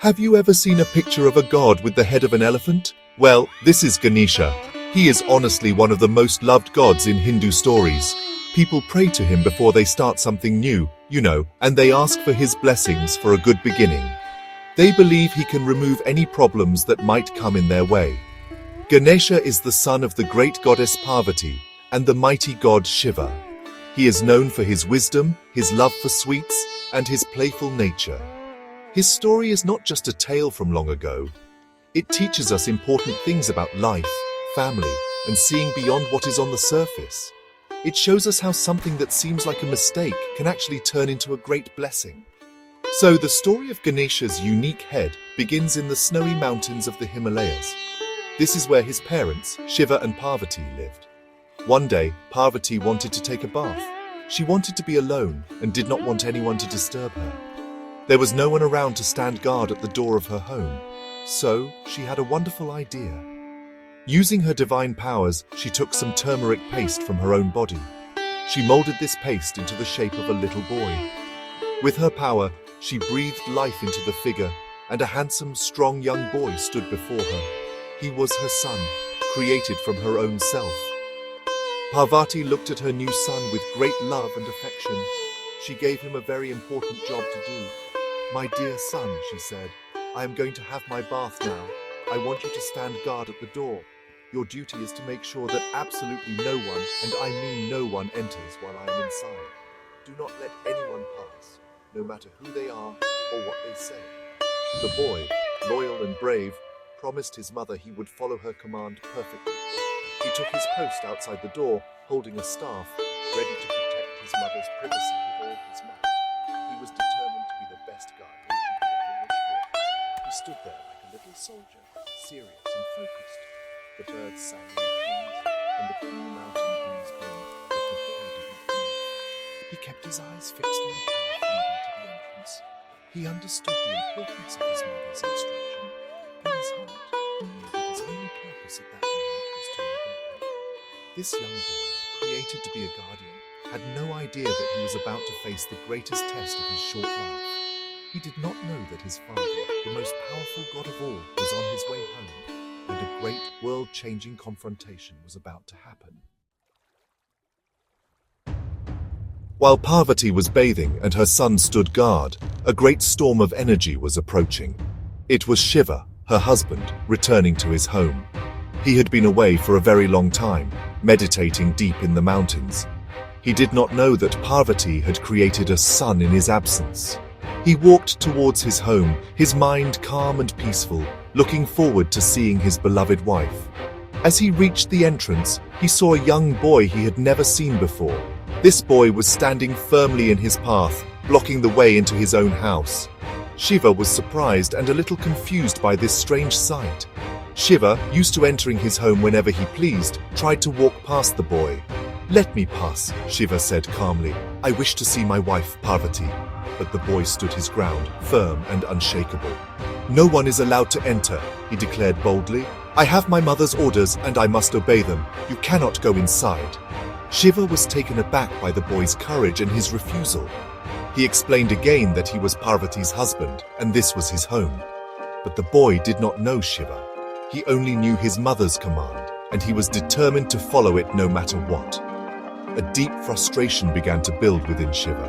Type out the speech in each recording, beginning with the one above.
Have you ever seen a picture of a god with the head of an elephant? Well, this is Ganesha. He is honestly one of the most loved gods in Hindu stories. People pray to him before they start something new, and they ask for his blessings for a good beginning. They believe he can remove any problems that might come in their way. Ganesha is the son of the great goddess Parvati and the mighty god Shiva. He is known for his wisdom, his love for sweets, and his playful nature. His story is not just a tale from long ago. It teaches us important things about life, family, and seeing beyond what is on the surface. It shows us how something that seems like a mistake can actually turn into a great blessing. So the story of Ganesha's unique head begins in the snowy mountains of the Himalayas. This is where his parents, Shiva and Parvati, lived. One day, Parvati wanted to take a bath. She wanted to be alone and did not want anyone to disturb her. There was no one around to stand guard at the door of her home, so she had a wonderful idea. Using her divine powers, she took some turmeric paste from her own body. She molded this paste into the shape of a little boy. With her power, she breathed life into the figure, and a handsome, strong young boy stood before her. He was her son, created from her own self. Parvati looked at her new son with great love and affection. She gave him a very important job to do. "My dear son," she said, "I am going to have my bath now. I want you to stand guard at the door. Your duty is to make sure that absolutely no one, and I mean no one, enters while I am inside. Do not let anyone pass, no matter who they are or what they say." The boy, loyal and brave, promised his mother he would follow her command perfectly. He took his post outside the door, holding a staff, ready to protect his mother's privacy with all his might. He was determined to be the best guardian she could ever wish for. He stood there like a little soldier, serious and focused. The birds sang in the trees, and the cool mountain breeze blew, but the boy did not move. He kept his eyes fixed on the path leading to the entrance. He understood the importance of his mother's instruction. In his heart, he knew that his only purpose at that moment was to obey her. This young boy, created to be a guardian, had no idea that he was about to face the greatest test of his short life. He did not know that his father, the most powerful god of all, was on his way home, and a great world-changing confrontation was about to happen. While Parvati was bathing and her son stood guard, a great storm of energy was approaching. It was Shiva, her husband, returning to his home. He had been away for a very long time, meditating deep in the mountains. He did not know that Parvati had created a son in his absence. He walked towards his home, his mind calm and peaceful, looking forward to seeing his beloved wife. As he reached the entrance, he saw a young boy he had never seen before. This boy was standing firmly in his path, blocking the way into his own house. Shiva was surprised and a little confused by this strange sight. Shiva, used to entering his home whenever he pleased, tried to walk past the boy. "Let me pass," Shiva said calmly. "I wish to see my wife, Parvati." But the boy stood his ground, firm and unshakable. "No one is allowed to enter," he declared boldly. "I have my mother's orders and I must obey them. You cannot go inside." Shiva was taken aback by the boy's courage and his refusal. He explained again that he was Parvati's husband and this was his home. But the boy did not know Shiva. He only knew his mother's command, and he was determined to follow it no matter what. A deep frustration began to build within Shiva.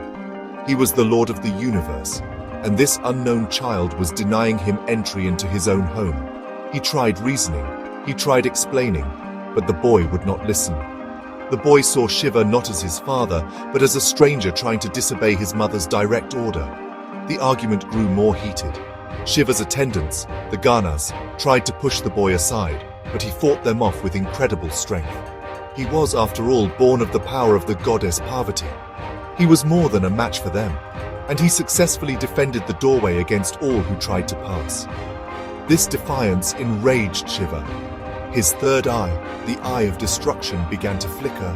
He was the lord of the universe, and this unknown child was denying him entry into his own home. He tried reasoning, he tried explaining, but the boy would not listen. The boy saw Shiva not as his father, but as a stranger trying to disobey his mother's direct order. The argument grew more heated. Shiva's attendants, the Ganas, tried to push the boy aside, but he fought them off with incredible strength. He was, after all, born of the power of the goddess Parvati. He was more than a match for them, and he successfully defended the doorway against all who tried to pass. This defiance enraged Shiva. His third eye, the eye of destruction, began to flicker.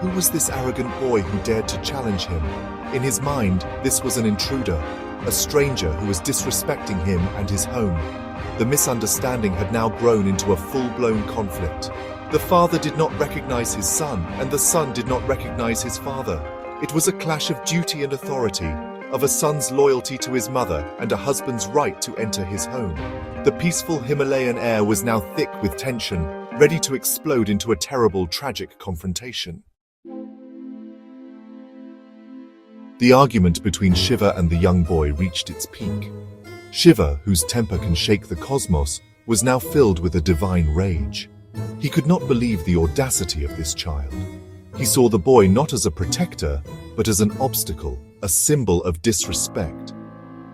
Who was this arrogant boy who dared to challenge him? In his mind, this was an intruder, a stranger who was disrespecting him and his home. The misunderstanding had now grown into a full-blown conflict. The father did not recognize his son, and the son did not recognize his father. It was a clash of duty and authority, of a son's loyalty to his mother and a husband's right to enter his home. The peaceful Himalayan air was now thick with tension, ready to explode into a terrible, tragic confrontation. The argument between Shiva and the young boy reached its peak. Shiva, whose temper can shake the cosmos, was now filled with a divine rage. He could not believe the audacity of this child. He saw the boy not as a protector, but as an obstacle, a symbol of disrespect.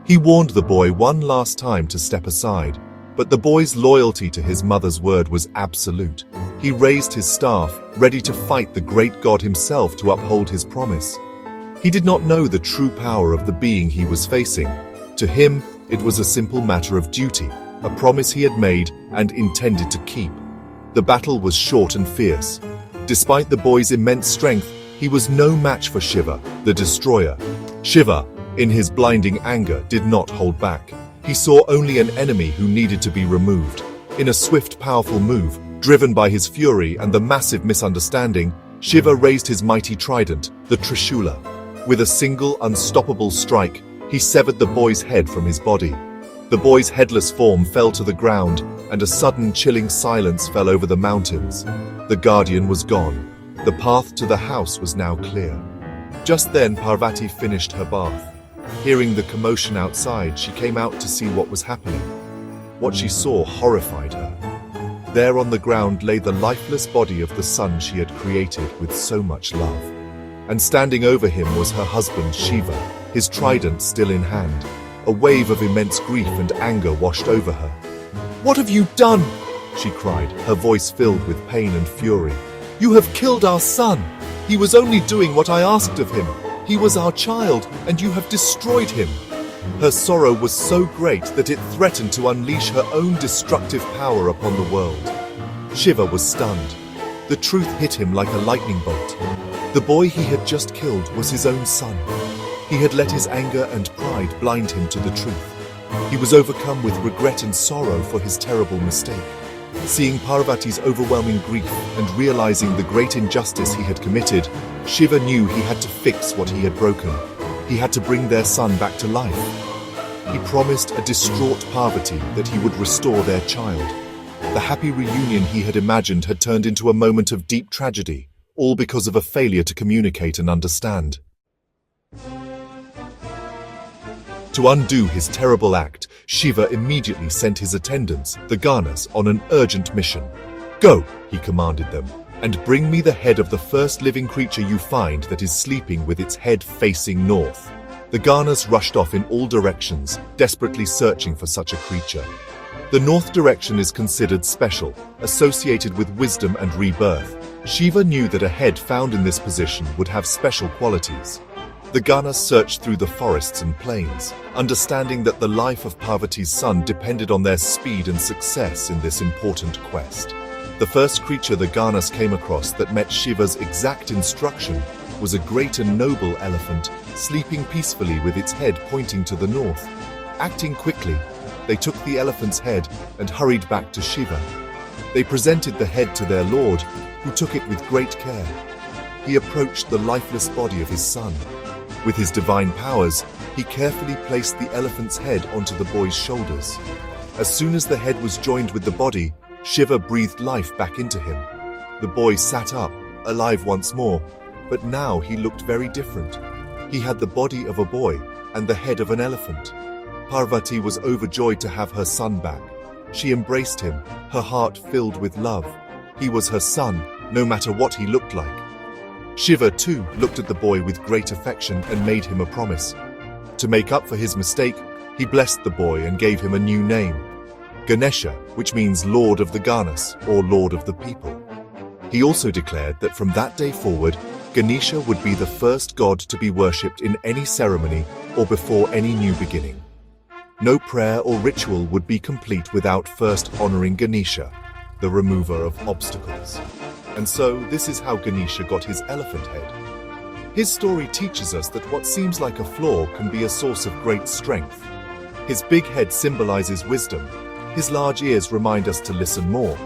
He warned the boy one last time to step aside, but the boy's loyalty to his mother's word was absolute. He raised his staff, ready to fight the great god himself to uphold his promise. He did not know the true power of the being he was facing. To him, it was a simple matter of duty, a promise he had made and intended to keep. The battle was short and fierce. Despite the boy's immense strength, he was no match for Shiva, the destroyer. Shiva, in his blinding anger, did not hold back. He saw only an enemy who needed to be removed. In a swift, powerful move, driven by his fury and the massive misunderstanding, Shiva raised his mighty trident, the Trishula. With a single, unstoppable strike, he severed the boy's head from his body. The boy's headless form fell to the ground, and a sudden, chilling silence fell over the mountains. The guardian was gone. The path to the house was now clear. Just then, Parvati finished her bath. Hearing the commotion outside, she came out to see what was happening. What she saw horrified her. There on the ground lay the lifeless body of the son she had created with so much love. And standing over him was her husband Shiva, his trident still in hand. A wave of immense grief and anger washed over her. "What have you done?" she cried, her voice filled with pain and fury. "You have killed our son. He was only doing what I asked of him. He was our child, and you have destroyed him." Her sorrow was so great that it threatened to unleash her own destructive power upon the world. Shiva was stunned. The truth hit him like a lightning bolt. The boy he had just killed was his own son. He had let his anger and pride blind him to the truth. He was overcome with regret and sorrow for his terrible mistake. Seeing Parvati's overwhelming grief and realizing the great injustice he had committed, Shiva knew he had to fix what he had broken. He had to bring their son back to life. He promised a distraught Parvati that he would restore their child. The happy reunion he had imagined had turned into a moment of deep tragedy, all because of a failure to communicate and understand. To undo his terrible act, Shiva immediately sent his attendants, the Ganas, on an urgent mission. "Go," he commanded them, "and bring me the head of the first living creature you find that is sleeping with its head facing north." The Ganas rushed off in all directions, desperately searching for such a creature. The north direction is considered special, associated with wisdom and rebirth. Shiva knew that a head found in this position would have special qualities. The Ganas searched through the forests and plains, understanding that the life of Parvati's son depended on their speed and success in this important quest. The first creature the Ganas came across that met Shiva's exact instruction was a great and noble elephant, sleeping peacefully with its head pointing to the north. Acting quickly, they took the elephant's head and hurried back to Shiva. They presented the head to their lord, who took it with great care. He approached the lifeless body of his son. With his divine powers, he carefully placed the elephant's head onto the boy's shoulders. As soon as the head was joined with the body, Shiva breathed life back into him. The boy sat up, alive once more, but now he looked very different. He had the body of a boy and the head of an elephant. Parvati was overjoyed to have her son back. She embraced him, her heart filled with love. He was her son, no matter what he looked like. Shiva, too, looked at the boy with great affection and made him a promise. To make up for his mistake, he blessed the boy and gave him a new name, Ganesha, which means Lord of the Ganas, or Lord of the People. He also declared that from that day forward, Ganesha would be the first god to be worshipped in any ceremony or before any new beginning. No prayer or ritual would be complete without first honoring Ganesha, the remover of obstacles. And so, this is how Ganesha got his elephant head. His story teaches us that what seems like a flaw can be a source of great strength. His big head symbolizes wisdom, his large ears remind us to listen more,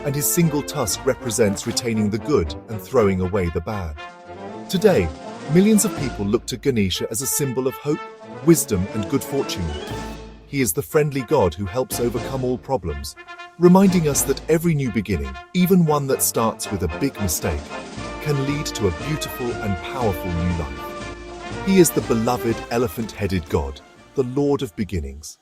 and his single tusk represents retaining the good and throwing away the bad. Today, Millions of people look to Ganesha as a symbol of hope, wisdom, and good fortune. He is the friendly God who helps overcome all problems, reminding us that every new beginning, even one that starts with a big mistake, can lead to a beautiful and powerful new life. He is the beloved elephant-headed God, the Lord of beginnings.